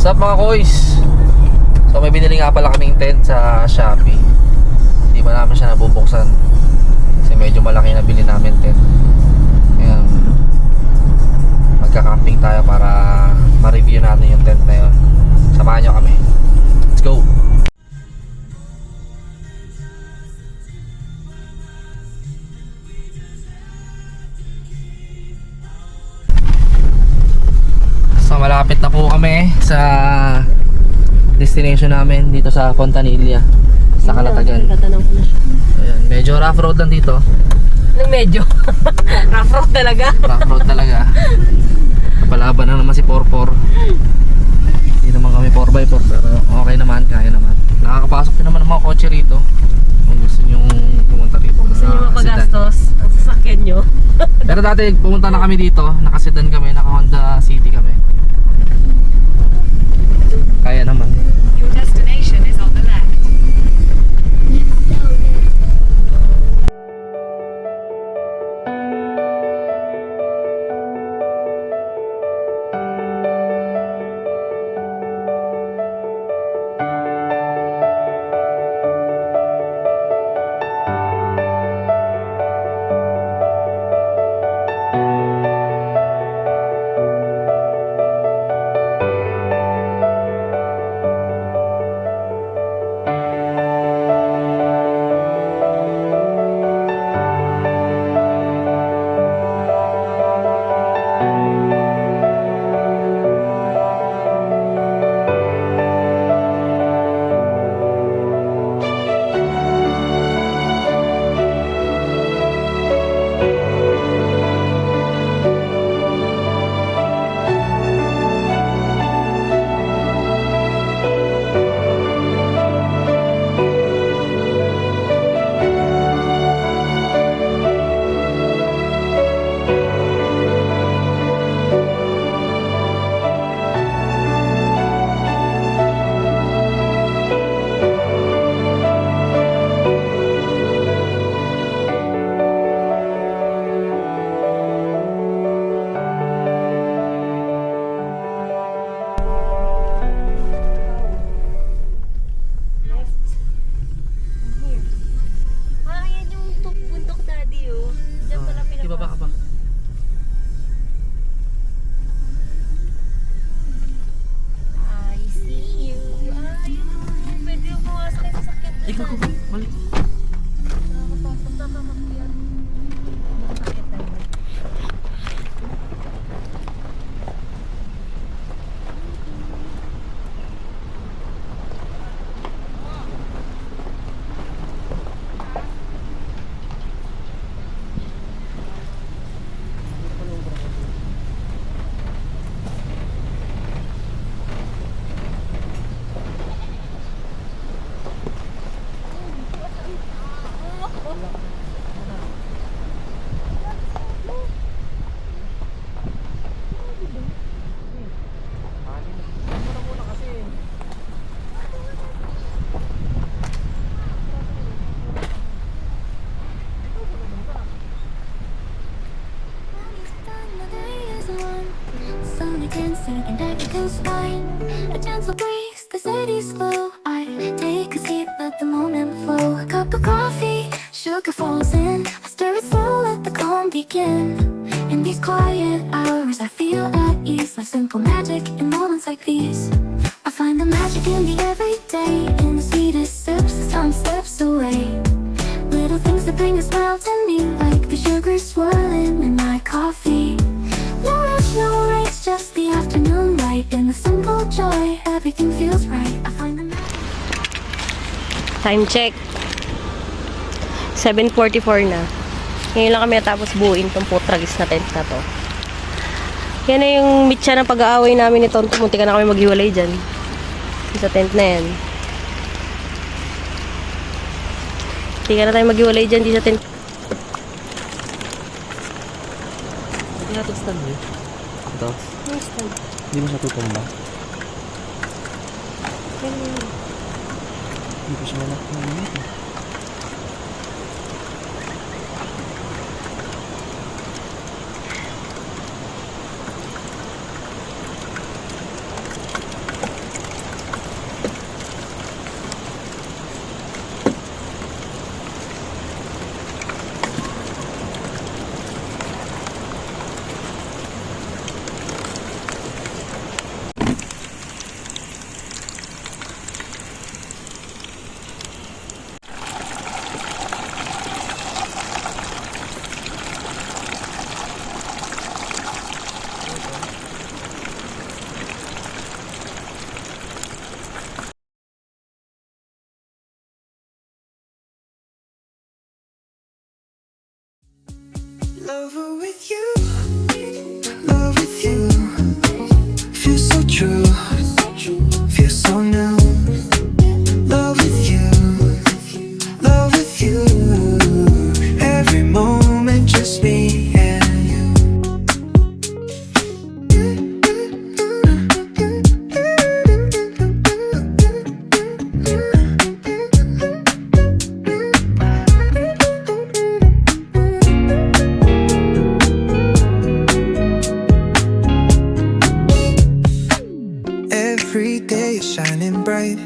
What's up mga koys? So may binili nga pala kaming tent sa Shopee. Hindi pa namin siya nabubuksan kasi medyo malaki na bili namin tent. Ayan, magka-camping tayo para ma-review natin yung tent na yun. Samahan nyo kami. Let's go! So malapit na po kami sa destination namin dito sa Fontanilla, sa Calatagan. Tatanong ko na siya. Ayan, medyo rough road lang dito. Nang medyo rough road talaga. Rough road talaga. Kapalaban na naman si Porpor. Hindi naman kami 4x4 pero okay naman, kaya naman. Nakakapasok din naman ng mga kotse rito. Kung gusto nyo pumunta dito. Gusto niyo mapagastos ang sasakyan nyo. Pero dati pumunta na kami dito, naka-sedan kami, naka-Honda City kami. Kaya naman. Your destination is on the left. Ibaba ka pa. I see you. Ayun. Pwede yung pumasok kayo sa sasakyan. Ikaw ko, mali. Nakakapasok na kamakyan. Nakakakit tayo. And I can spine a gentle breeze, the city's slow. I take a seat, let the moment flow. A cup of coffee, sugar falls in. I stir it slow, let the calm begin. In these quiet hours, I feel at ease. Like simple magic in moments like these. I find the magic in the everyday. In the sweetest sips, the sun slips away. Little things that bring a smile to me, like the sugar swirling in my coffee. No rush, no race, just the afternoon light. In the simple joy, everything feels right. I find the magic. Time check. 7:44 na. Ngayon lang kami natapos buuin tong putragis na tent na to. Yan na yung mitya ng pag-aaway namin ni Tonto. Munti ka na kami maghiwalay dyan. Sa tent na yan. Hindi ka na tayo maghiwalay dyan di sa tent. Hindi natin stand eh. Ito. Hindi mo siya tutumba. Hindi ko siya malak na minit eh. Lover with you, love with you. Feels so true, feels so new. Love with you, love with you. Every moment just me and you. Every day is shining bright.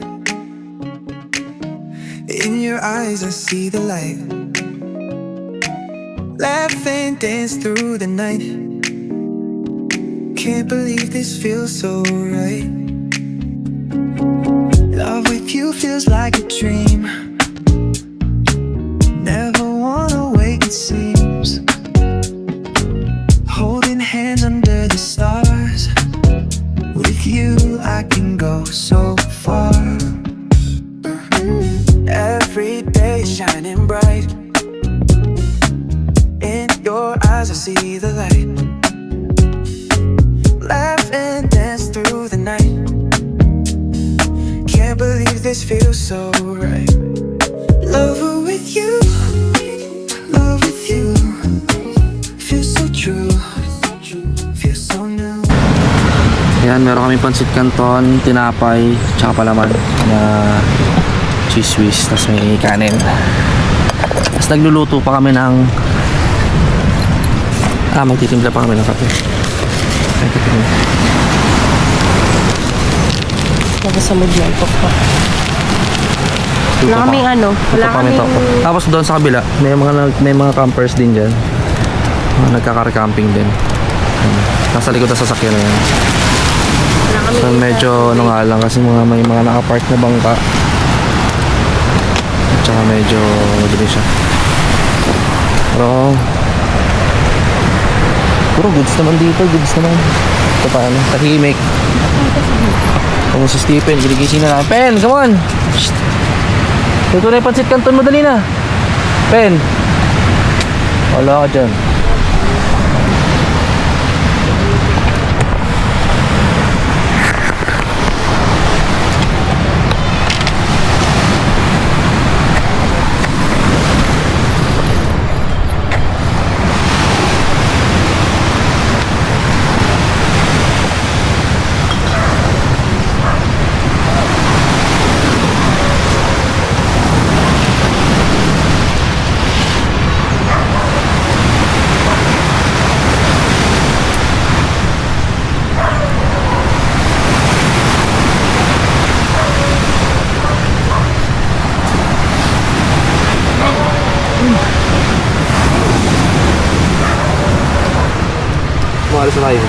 In your eyes I see the light. Laugh and dance through the night. Can't believe this feels so right. Love with you feels like a dream. Never wanna wake, it seems. Holding hands under the stars. With you I can go so far. Every day shining bright. In your eyes I see the light. Laugh and dance through the night. Can't believe this feels so right. Lover with you, love with you. Feels so true, feels so new. Ayan, meron kami pansit canton, tinapay, tsaka palaman na cheese whiz, tapos may kanin. Tapos nagluluto pa kami ng magtitimpla pa kami ng kape. Nagasamod yan, pokpa. Wala kaming wala kaming... Tapos doon sa kabila, may mga campers din dyan. Nagkakar-camping din. Nasa likod ng sasakyan na yan. Wala kaming... So medyo nga lang kasi may mga nakapark na bangka. At saka medyo madali siya. Pero goods naman dito, goods naman. Ito paano, tahimik. Kung si Stephen, giligising na lang. Pen, come on! Shh. Ito na yung pansit canton mo, dali na. Pen! Wala ka dyan. Maalis na tayo.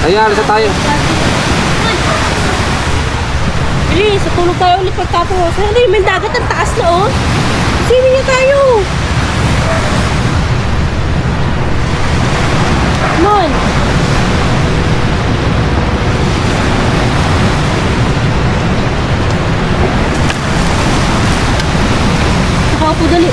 Ayan, alis na tayo. Bilis, tulog tayo ulit pagkatapos. Ano yung may dagat ang taas na oh. Swimming na tayo. Come on. Saka po dali.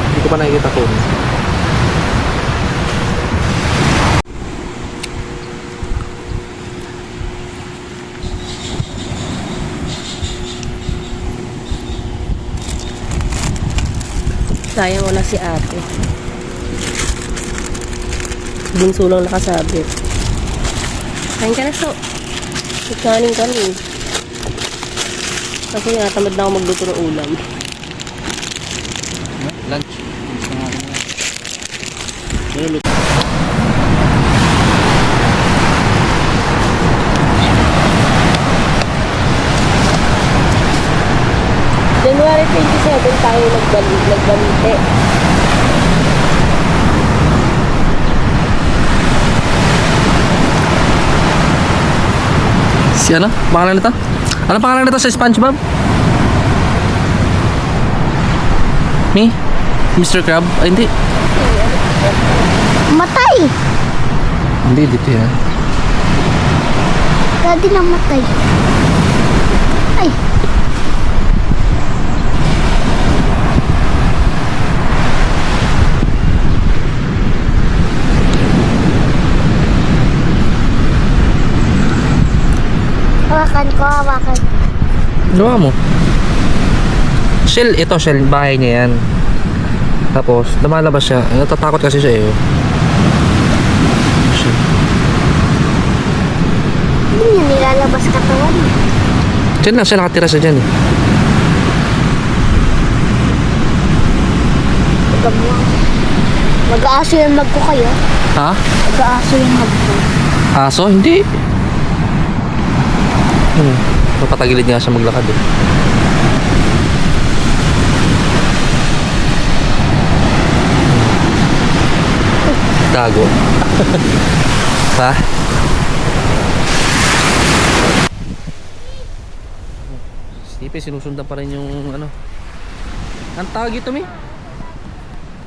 Hindi ko pa nakikita ko. Sayang wala si ate. Bunso lang nakasabit. Kain ka na so. Kanin ka rin. Kasi natamad na ako magluto ng ulam. Lunch. January 27 tayo nagbalite. Si ano? Pangalan nito? Ano pangalan nito sa SpongeBob? Me? Mr. Crab? Ay, hindi. Matay! Hindi, dito yan. Daddy na matay. Ay! Hawakan ko, hawakan. Gawa mo. Shell, ito shell, bahay niya yan. Tapos, lumalabas siya. Natatakot kasi siya eh. Shell. Hindi niya nilalabas katawan. Diyan lang siya, nakatira siya dyan eh. Mag-aaso yung mag ko kayo. Ha? Mag-aaso yung mag ko. Aso? Hindi. Napatagilid nga siya maglakad eh. Tago. Ha? Stipe, sinusundan pa rin yung ano. Ang tawag ito, Mi?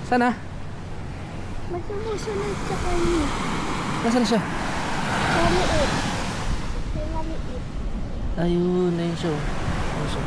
Sana? Masumusunod sa kanya. Nasaan siya? Maliit. May maliit. Ayun, ayun siya. Ayun siya.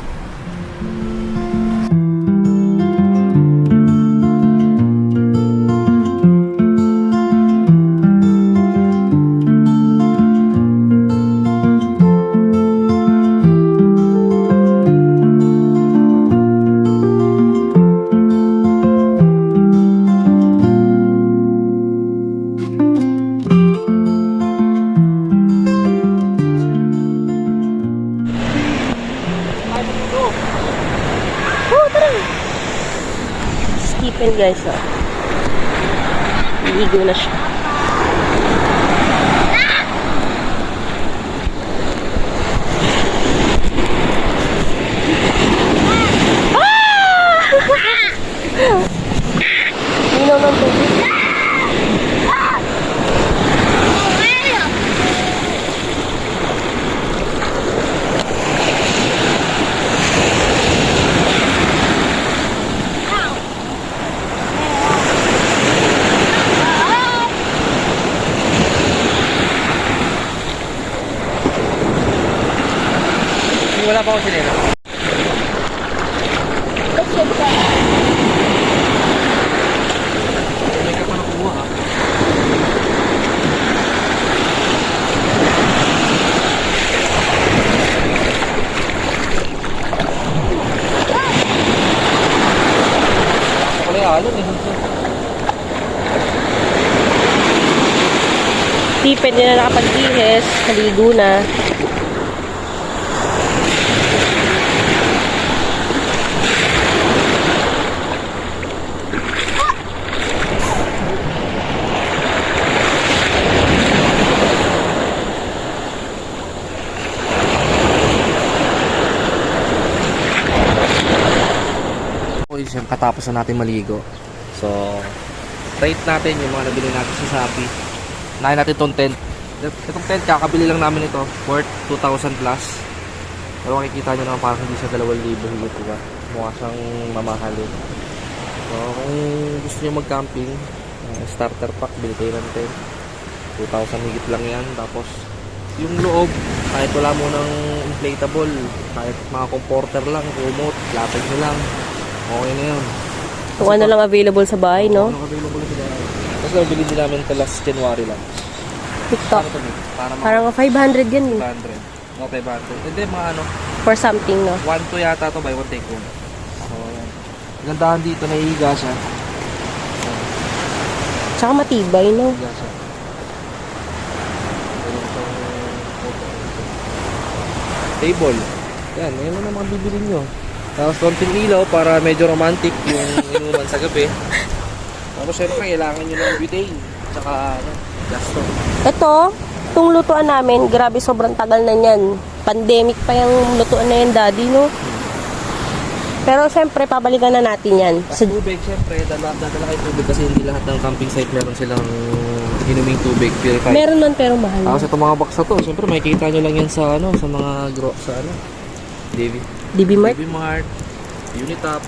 Stephen guys, oh. Ligo na siya. Linaw ng tubig. Wala pa ako sinila. May ka pa nakuha ha. Stephen din na nakapag-ihis. Naligo na. Siyempre katapos na natin maligo. So, rate natin yung mga nabili natin sa Shopee. Nahin natin itong tent. Itong tent, kakabili lang namin ito. Worth 2,000 plus. Pero makikita nyo naman parang hindi siya 2,000 higit, diba? Mukha siyang mamahalin. So, kung gusto nyo mag-camping, starter pack, bili kayo ng tent. 2,000 higit lang yan. Tapos, yung loob, kahit wala mo ng inflatable, kahit mga comforter lang, remote, lapit nyo lang. Okay na yun. Kung ano lang available sa bahay, no? Ano available sa bahay. Tapos nabili din namin ito last January lang. TikTok. Para ito, para mga Parang 500 yan, 500. Mga 500. Hindi, mga ano, for something, no? 1-2 yata ito, buy one take one. So, yan. Gandahan dito, naihiga siya. Tsaka matibay, no? Naihiga siya. Ganun itong table. Yan, yan lang ang mga bibili nyo. Tapos konting ilaw para medyo romantic yung inuman sa gabi. Tapos syempre, kailangan nyo ng butane. Tsaka, gasto. Ito, itong lutuan namin, grabe sobrang tagal na niyan. Pandemic pa yung lutuan na yan, Daddy, no? Pero syempre, pabalikan na natin yan. Sa tubig, syempre, dadala kayo tubig kasi hindi lahat ng camping site meron silang inuming tubig, purified. Meron man pero mahal. Tapos itong mga box na to, syempre makikita nyo lang yan sa sa mga DB Mart. DB Mart, Unitop.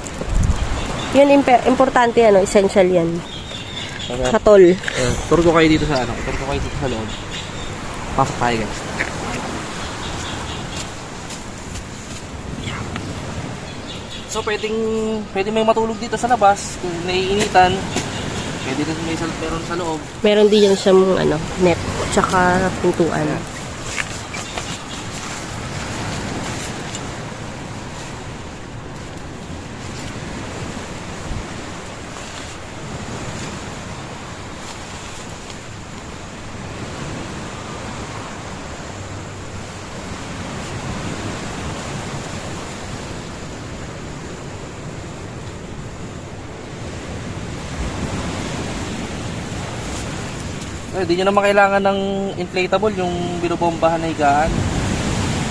Yun, importante, essential yan. Saka, Katol. tour ko kayo dito sa loob. Pasok tayo guys. So pwedeng may matulog dito sa labas kung naiinitan. Pwede rin meron sa loob. Meron din yan siyang, net. Tsaka pintuan. Hindi nyo naman kailangan ng inflatable, yung binubombahan na higaan.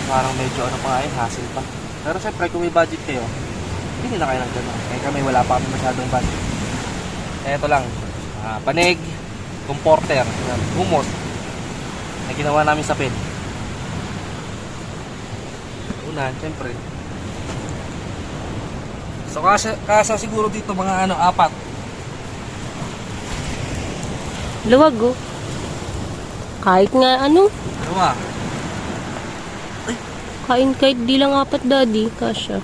Parang medyo hassle pa. Pero syempre kung may budget kayo, hindi na kayo ng gano'n. Kaya kami wala pa kami masyadong budget. Ito lang, panig, comforter, humot, na ginawa namin sa pen. Unan, syempre. So kasa siguro dito mga 4. Luwag, oh. Kahit nga, Dalawa. kahit di lang 4, Daddy. Kasya.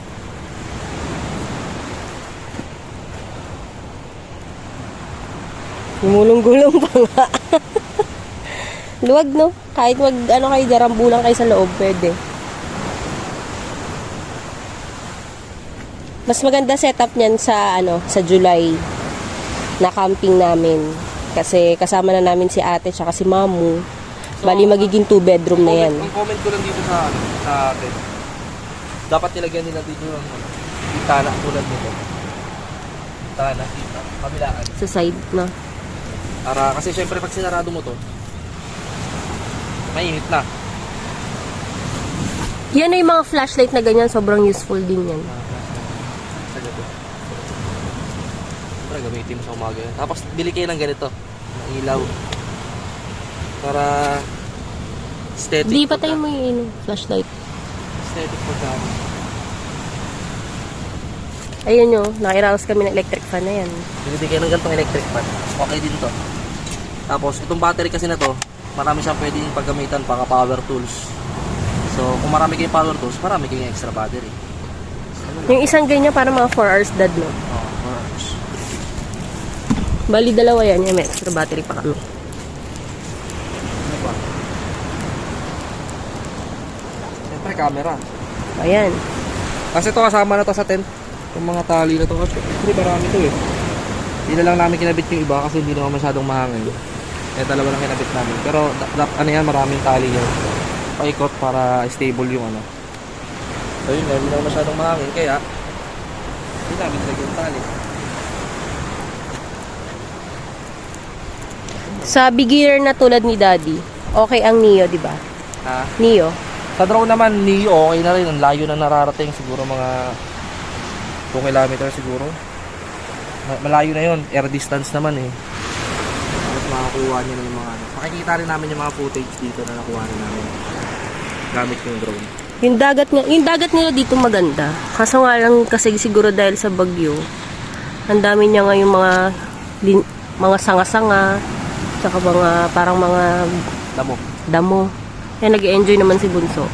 Gumulong-gulong pa nga. Luwag, no? Kahit kayo jarambulang kayo sa loob, pwede. Mas maganda setup niyan sa, sa July na camping namin. Kasi kasama na namin si ate tsaka si mamu. Bali magiging 2-bedroom na yan. Ang comment ko lang dito sa atin. Dapat nilagyan nila dito ng bintana tulad nito. Bintana dito, kabilaan. Sa side na. Para kasi syempre pag sinarado mo to, mainit na. Yan ay mga flashlight na ganyan, sobrang useful din yan. Sa gabi. Siyempre gamitin mo sa umaga yun. Tapos bili kayo ng ganito, ng ilaw. Para aesthetic. Di patay mo yung flashlight. Aesthetic pagkaan. Ayun nyo, nakiraos kami ng electric fan na yan. Bili kayo ng ganitong electric fan. Okay din to. Tapos itong battery kasi na to, marami siyang pwedeng paggamitan para power tools. So kung marami kayong power tools, marami kayong extra battery. Yung isang ganyan para mga 4 hours, Dad, no? Oh, 4 hours. Bali dalawa yan, may extra battery pa kami. Ano pa? Siyempre camera. Ayan. Kasi ito kasama na to sa tent. Itong mga tali na to kasi hindi marami to eh. Hindi na lang namin kinabit yung iba kasi hindi naman masyadong mahangin. Kaya dalawa lang kinabit namin. Pero yan, maraming tali yan. Paikot para stable yung So yun, hindi naman masyadong mahangin kaya hindi namin nilagyan yung tali. Sa beginner na tulad ni Daddy, okay ang Neo, di ba? Ha? Neo. Sa drone naman, Neo, okay na rin. Ang layo na nararating. Siguro mga 2 kilometers siguro. Malayo na yun. Air distance naman eh. Tapos makakuha niya na yung mga makikita rin namin yung mga footage dito na nakuha na namin. Gamit yung drone. Yung dagat nila dito maganda. Kaso nga lang kasi siguro dahil sa bagyo, ang dami niya nga yung mga sanga-sanga, tsaka parang mga damo. Kaya nag-enjoy naman si Bunso.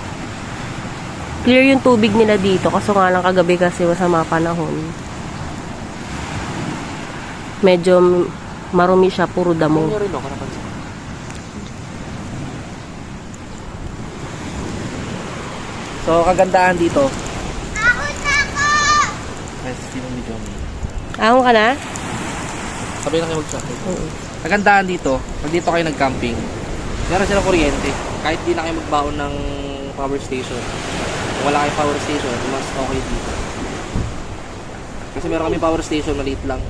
Clear yung tubig nila dito. Kaso nga lang kagabi kasi masama panahon. Medyo marumi siya, puro damo. Ano rin ako napansin? So, kagandahan dito. Ay, sino ni Johnny? Ahon ka na? Sabay lang kayo mag-chat. Oo. Kagandahan dito, pag dito kayo nag-camping, meron silang kuryente. Kahit di na kayo magbaon ng power station. Kung wala kayong power station, mas okay dito. Kasi meron kami power station, maliit lang.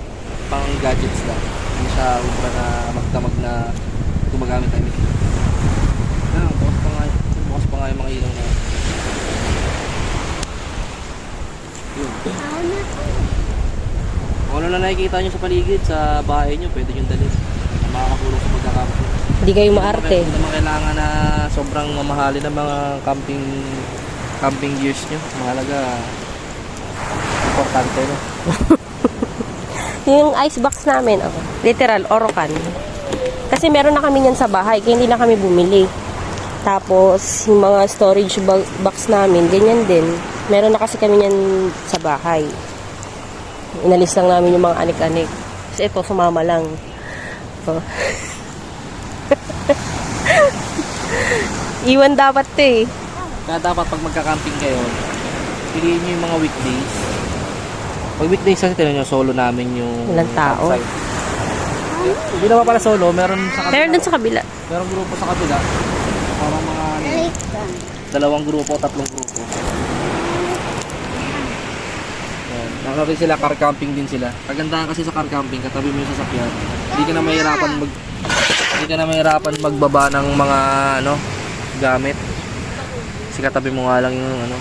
Pang gadgets lang. Hindi siya ubra na magdamag na gumagamit tayo. Bukas pa nga yung mga ilaw na yun. Kung ano na nakikita nyo sa paligid, sa bahay nyo, pwede nyo dalhin. Makakatulong sa pagkakamping. Hindi kayo maarte. Hindi naman kailangan na sobrang mamahalin ng mga camping gears nyo. Mahalaga, importante, no? Yung ice box namin, literal, Orocan. Kasi meron na kami yan sa bahay, kaya hindi na kami bumili. Tapos, yung mga storage box namin, ganyan din. Meron na kasi kami yan sa bahay. Inalis lang namin yung mga anik-anik. Kasi ito, sumama lang. Oh. Iwan dapat to eh. Kaya dapat pag magka-camping kayo, piliin nyo yung mga weekdays. Pag weekdays kasi tinan nyo, solo namin yung Walang tao. campsite. Hindi naman pala solo, meron sa kabila. Meron dun sa kabila. Merong grupo sa kabila. Parang mga 2 grupo, 3 grupo. Nasa rin sila, car camping din sila. Kagandahan kasi sa car camping, katabi mo yung sasakyan. Hindi ka na mahirapan magbaba ng mga gamit. Kasi katabi mo nga lang yung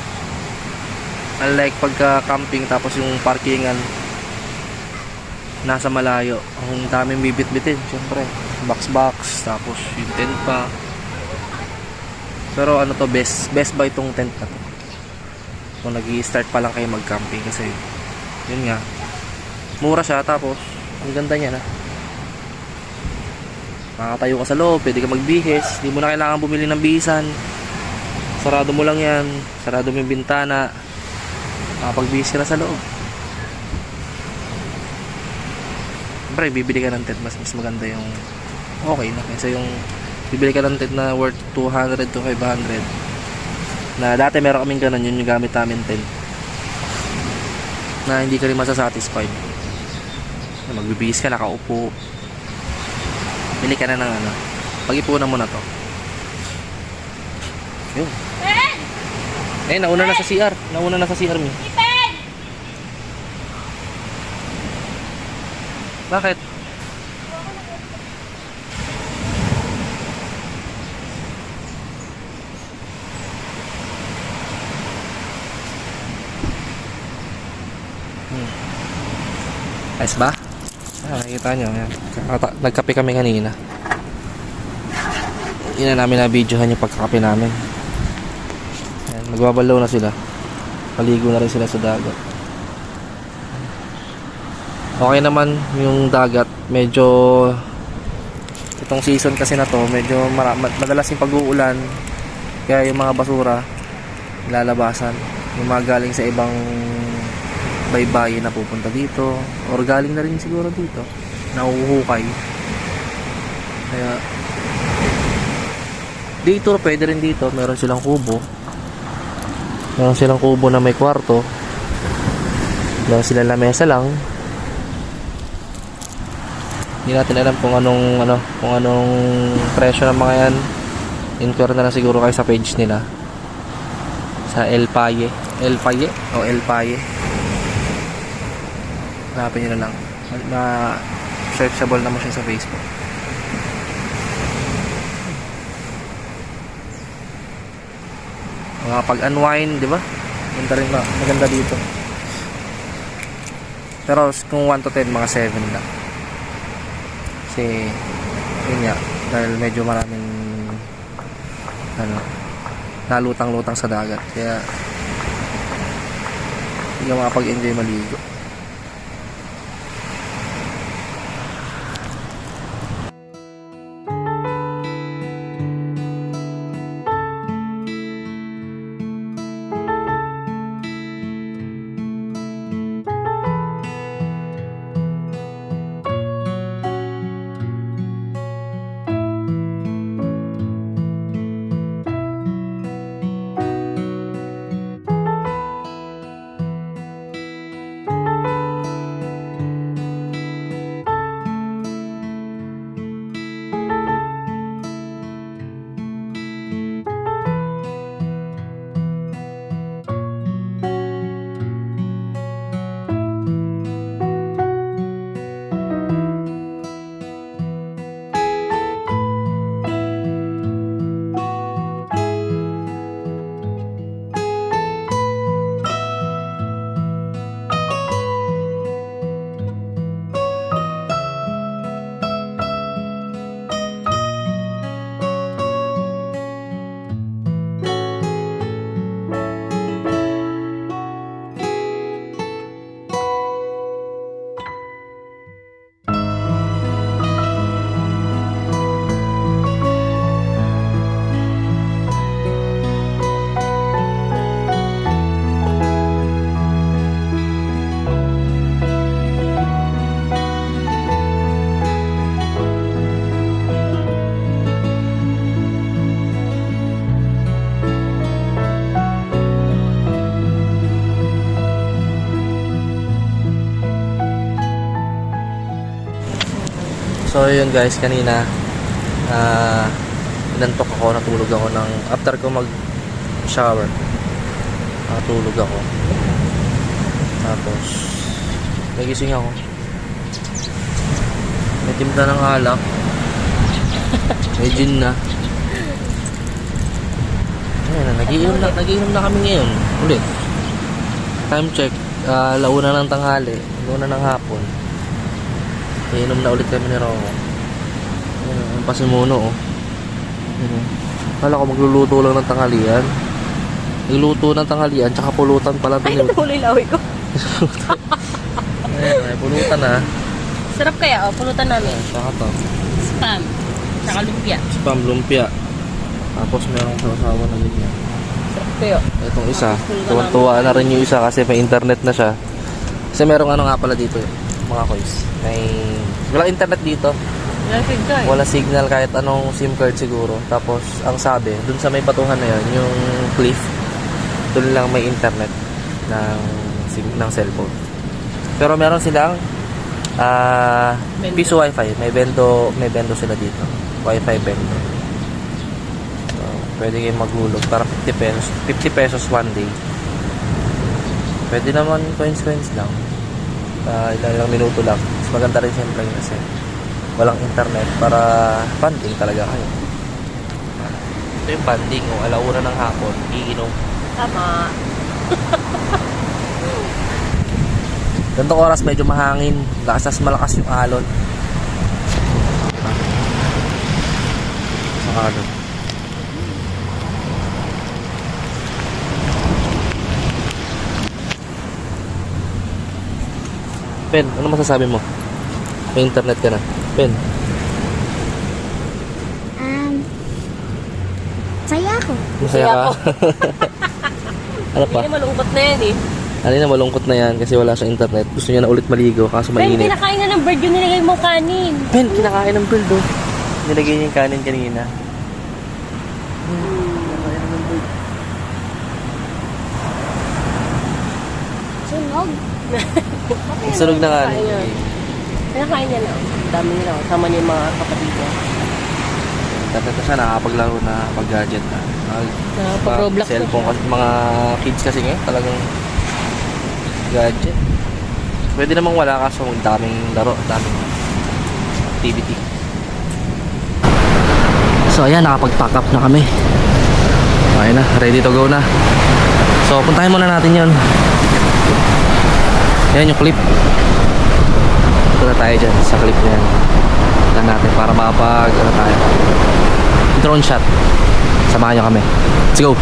Unlike pagka camping tapos yung parkingan nasa malayo, ang daming bibit-bitin, syempre. Box, tapos yung tent pa. Pero to, best buy tong tent na to. Kung nag-i-start pa lang kayo mag-camping kasi yun nga, mura siya, tapos ang ganda niya na. Makakatayo ka sa loob, pwede ka magbihis, hindi mo na kailangan bumili ng bihisan. Sarado mo lang yan, sarado mo yung bintana, makapagbihis ka na sa loob. Siyempre, bibili ka ng tent, mas maganda yung okay na, kasi yung bibili ka ng tent na worth 200 to 500 na dati meron kaming ganun, yun yung gamit namin tent na hindi ka rin masasatisfied. Magbibihis ka, nakaupo, bili ka na ng pag-ipunan mo na to. Yun. Nauna na sa CR mo. Bakit? Ayos ba? Nakikita nyo yan. Nagkape kami kanina. Yun na namin na videohan yung pagkakape namin. Ayan, magbabalaw na sila. Paligo na rin sila sa dagat. Okay naman yung dagat. Medyo itong season kasi na to, medyo madalas yung pag-uulan. Kaya yung mga basura lalabasan. Yung mga galing sa ibang baybayin na pupunta dito, or galing na rin siguro dito, nauhuhukay. Kaya dito, pwede rin dito, meron silang kubo na may kwarto, meron silang lamesa lang. Hindi natin alam kung anong presyo ng mga yan. Inquire na lang siguro kayo sa page nila, sa El Paye. Hanapin nyo na lang, searchable naman siya sa Facebook. Mga pag-unwind, di ba? Maganda dito. Pero kung 1 to 10, mga 7 lang. Kasi yun nga, dahil medyo maraming nalutang-lutang sa dagat, kaya hindi ka makapag-enjoy maligo. yun guys, kanina inantok ako, natulog ako ng after ko mag shower. Natulog ako. Tapos nagising ako. May timpla ng alak. May gin na. Ayan, nagiinom na kami ngayon. Ulit. Time check, launa ng tanghali, launa ng hapon. Iinom na ulit kami ni Romo. Ayan, ang pasimuno oh. Kala ko magluluto lang ng tanghalian. Nagluto ng tanghalian, tsaka pulutan pala. Ay, natuloy lawi ko. Ayan, may pulutan na. Sarap kaya, pulutan namin. Saka to. Spam. Saka lumpia. Spam lumpia. Tapos merong sasawa na ganyan. Sarap kayo. Itong isa, tuwan-tuwa na rin yung isa kasi may internet na siya. Kasi merong ano nga pala dito mga koys. Wala internet dito. Wala signal kahit anong SIM card siguro. Tapos ang sabi, dun sa may batuhan na yun, yung cliff, dun lang may internet ng cellphone. Pero meron silang piso wifi. May bendo sila dito. Wifi bendo. So, pwede kayong maghulog para 50 pesos one day. Pwede naman coins lang. Ilang minuto lang. Mas maganda rin siyempre kasi walang internet para banding talaga kayo. Ito yung banding o alauna ng hapon, iinom. Tama. Ganitong oras medyo mahangin, malakas yung alon. Sa alon. Pen, ano masasabi mo? May internet ka na. Pen. Saya ako. Masaya ka? Ano pa? Hindi na malungkot na yan eh. Ano na malungkot na yan kasi wala sa internet. Gusto niya na ulit maligo kaso Ben, mainit. kinakain na ng bird yung nilagay mo kanin. Pen, kinakain ng bird oh. Nilagay niya yung kanin kanina. Sunog. Sunog na kanin. Kinakain niya. Kinakain niya na. Dami nila. Sama niya yung mga kapatid niya. Tapos siya nakakapaglaro na pag-gadget na. Pag-Roblox na Cellphone siya. kasi mga kids kasi ngayon talagang gadget. Pwede namang wala kaso daming laro, daming activity. So ayan, nakapag-pack up na kami. Okay na, ready to go na. So puntahin muna natin yon. Yan yung clip. Punta tayo dyan sa clip na yan. Punta natin para makapag tayo. Drone shot. Samahan nyo kami. Let's go!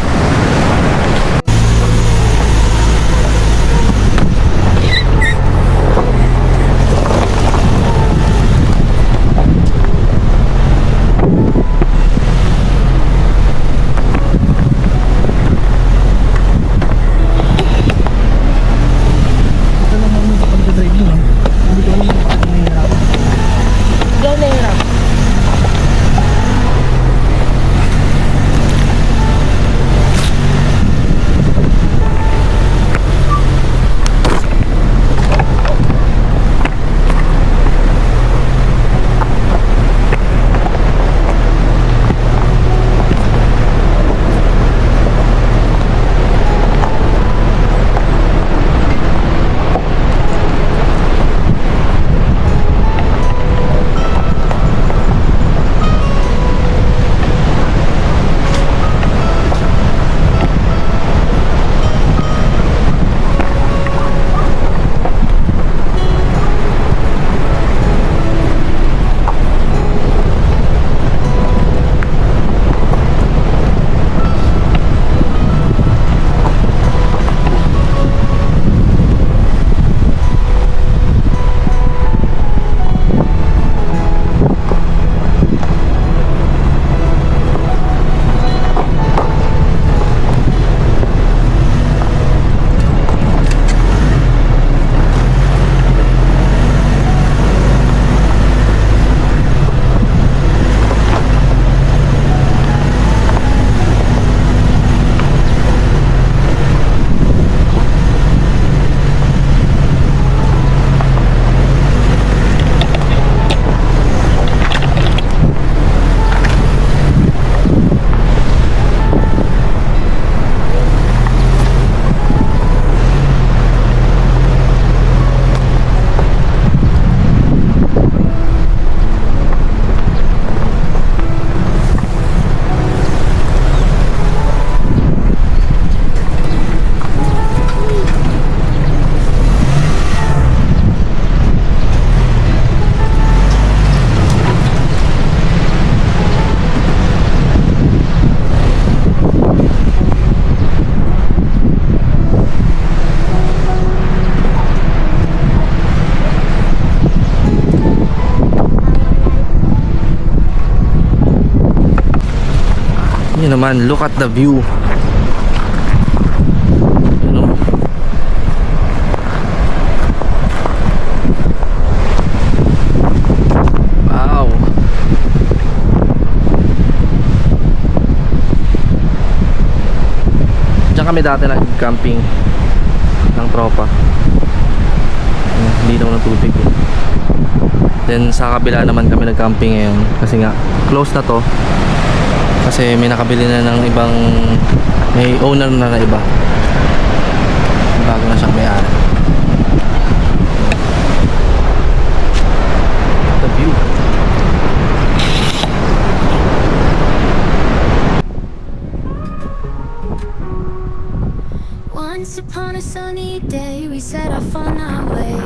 Ikaw na hirap. naman, look at the view. Ano? Wow. Diyan kami dati nag-camping ng tropa. Hindi naman ng tubig eh. Then sa kabila naman kami nag-camping ngayon kasi nga close na to. Kasi may nakabili na ng ibang, may owner na iba. Bago na siyang may-ari. The view. Once upon a sunny day, we set off on our way.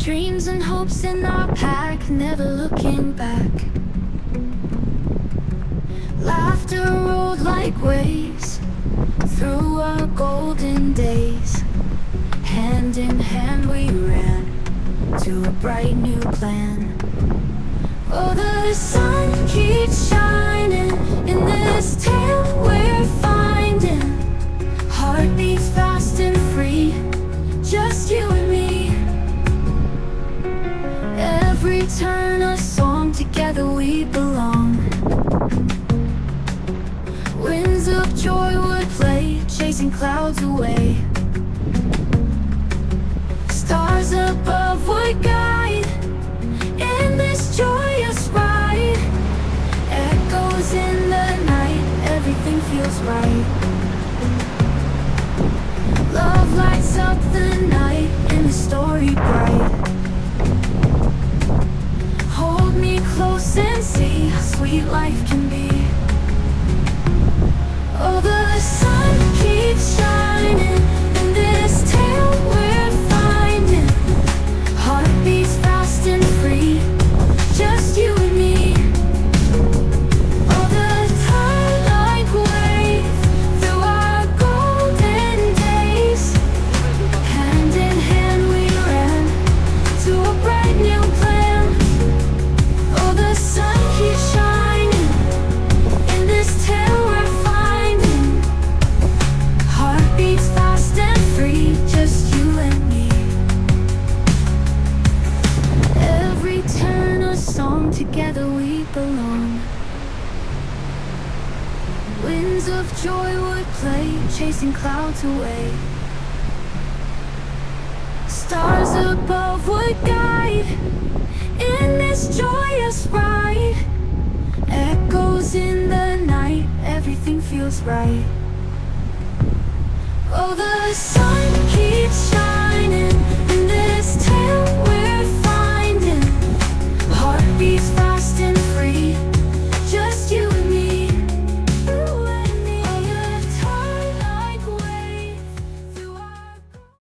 Dreams and hopes in our pack, never looking back. Laughter rolled like waves through our golden days. Hand in hand we ran to a bright new plan. Oh, the sun keeps shining in this tale we're finding. Heartbeats fast and free, just you and me. Every turn a song, together we belong. Winds of joy would play, chasing clouds away. Stars above would guide in this joyous ride. Echoes in the night, everything feels right. Love lights up the night in a story bright. Hold me close and see how sweet life can be. Oh, the sun keeps shining in this tale we're finding. Heartbeats fast and free, just you and me. Oh, the twilight wave through our golden days. Hand in hand we ran to a bright new plan. Oh, the sun keeps shining in this tale we're finding. Heartbeats fast and free, just you and me. Every turn a song, together we belong. Winds of joy would play, chasing clouds away. Stars above would guide in this joyous ride. Echoes in the night, everything feels right. Oh, the sun keeps shining.